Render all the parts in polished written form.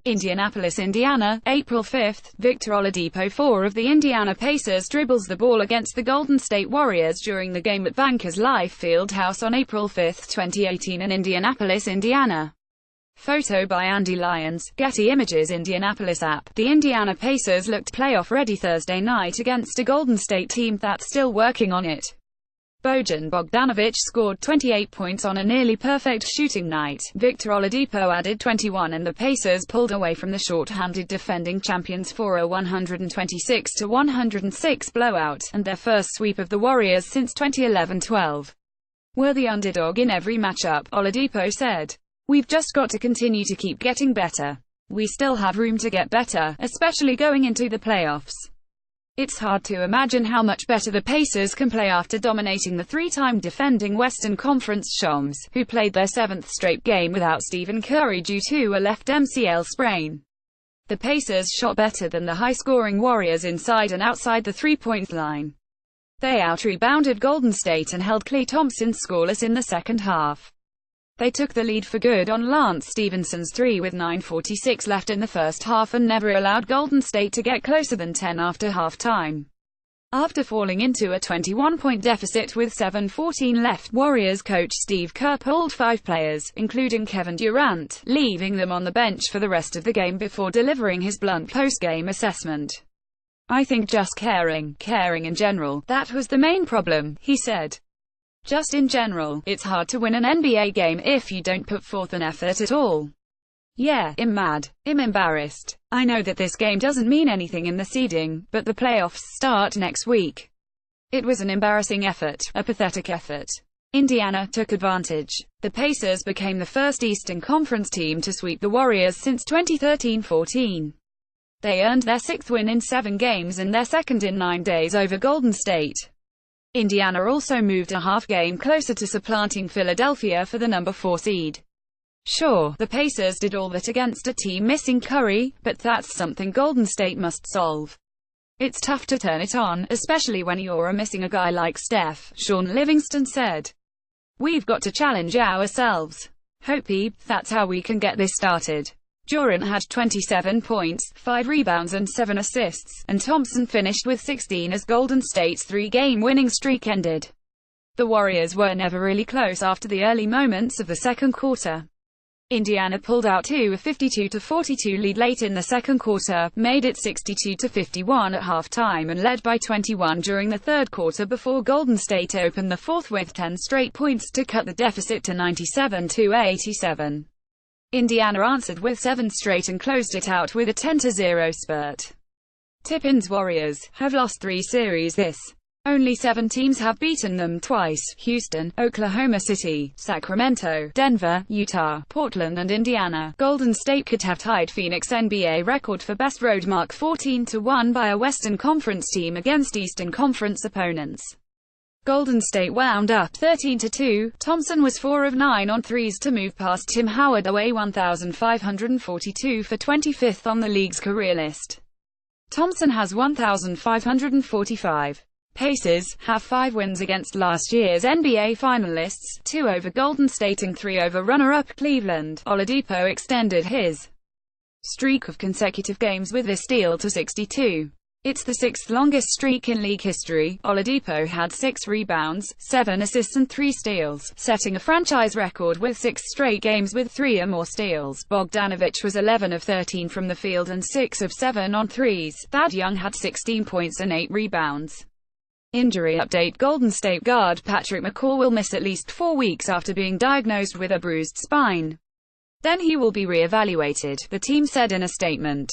Indianapolis, Indiana, April 5. Victor Oladipo, 4 of the Indiana Pacers, dribbles the ball against the Golden State Warriors during the game at Bankers Life Fieldhouse on April 5, 2018 in Indianapolis, Indiana. Photo by Andy Lyons, Getty Images. Indianapolis app. The Indiana Pacers looked playoff-ready Thursday night against a Golden State team that's still working on it. Bojan Bogdanovic scored 28 points on a nearly perfect shooting night. Victor Oladipo added 21 and the Pacers pulled away from the shorthanded defending champions for a 126-106 blowout, and their first sweep of the Warriors since 2011-12. "We're the underdog in every matchup," Oladipo said. "We've just got to continue to keep getting better. We still have room to get better, especially going into the playoffs. It's hard to imagine how much better the Pacers can play after dominating the three-time defending Western Conference champs, who played their 7th straight game without Stephen Curry due to a left MCL sprain." The Pacers shot better than the high-scoring Warriors inside and outside the three-point line. They out-rebounded Golden State and held Klay Thompson scoreless in the second half. They took the lead for good on Lance Stephenson's three with 9:46 left in the first half and never allowed Golden State to get closer than 10 after halftime. After falling into a 21-point deficit with 7:14 left, Warriors coach Steve Kerr pulled 5 players, including Kevin Durant, leaving them on the bench for the rest of the game before delivering his blunt post-game assessment. "I think just caring in general, that was the main problem," he said. "Just in general, it's hard to win an NBA game if you don't put forth an effort at all. Yeah, I'm mad. I'm embarrassed. I know that this game doesn't mean anything in the seeding, but the playoffs start next week. It was an embarrassing effort, a pathetic effort." Indiana took advantage. The Pacers became the first Eastern Conference team to sweep the Warriors since 2013-14. They earned their 6th win in 7 games and their 2nd in 9 days over Golden State. Indiana also moved a half game closer to supplanting Philadelphia for the number 4 seed. Sure, the Pacers did all that against a team missing Curry, but that's something Golden State must solve. "It's tough to turn it on, especially when you're missing a guy like Steph," Sean Livingston said. "We've got to challenge ourselves. Hope that's how we can get this started." Durant had 27 points, 5 rebounds and 7 assists, and Thompson finished with 16 as Golden State's 3-game winning streak ended. The Warriors were never really close after the early moments of the second quarter. Indiana pulled out to a 52-42 lead late in the second quarter, made it 62-51 at halftime and led by 21 during the third quarter before Golden State opened the fourth with 10 straight points to cut the deficit to 97-87. Indiana answered with 7 straight and closed it out with a 10-0 spurt. Tippins Warriors have lost 3 series this. Only 7 teams have beaten them twice: Houston, Oklahoma City, Sacramento, Denver, Utah, Portland and Indiana. Golden State could have tied Phoenix NBA record for best road mark 14-1 by a Western Conference team against Eastern Conference opponents. Golden State wound up 13-2. Thompson was 4 of 9 on threes to move past Tim Hardaway 1,542 for 25th on the league's career list. Thompson has 1,545. Pacers have 5 wins against last year's NBA finalists, 2 over Golden State and 3 over runner-up Cleveland. Oladipo extended his streak of consecutive games with a steal to 62. It's the 6th longest streak in league history. Oladipo had 6 rebounds, 7 assists and 3 steals, setting a franchise record with 6 straight games with 3 or more steals. Bogdanovic was 11 of 13 from the field and 6 of 7 on threes. Thad Young had 16 points and 8 rebounds. Injury update: Golden State guard Patrick McCaw will miss at least 4 weeks after being diagnosed with a bruised spine. Then he will be re-evaluated, the team said in a statement.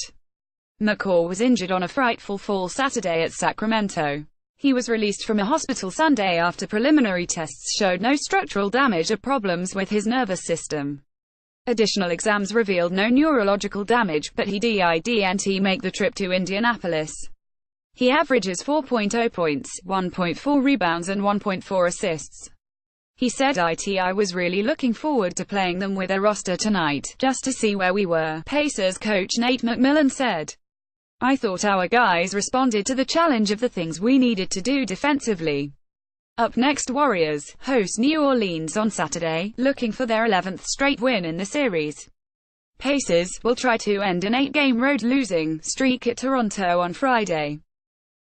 McCaw was injured on a frightful fall Saturday at Sacramento. He was released from a hospital Sunday after preliminary tests showed no structural damage or problems with his nervous system. Additional exams revealed no neurological damage, but he didn't make the trip to Indianapolis. He averages 4.0 points, 1.4 rebounds and 1.4 assists. He said, I was really looking forward to playing them with a roster tonight, just to see where we were. Pacers coach Nate McMillan said, I thought our guys responded to the challenge of the things we needed to do defensively. Up next, Warriors host New Orleans on Saturday, looking for their 11th straight win in the series. Pacers will try to end an 8-game road losing streak at Toronto on Friday.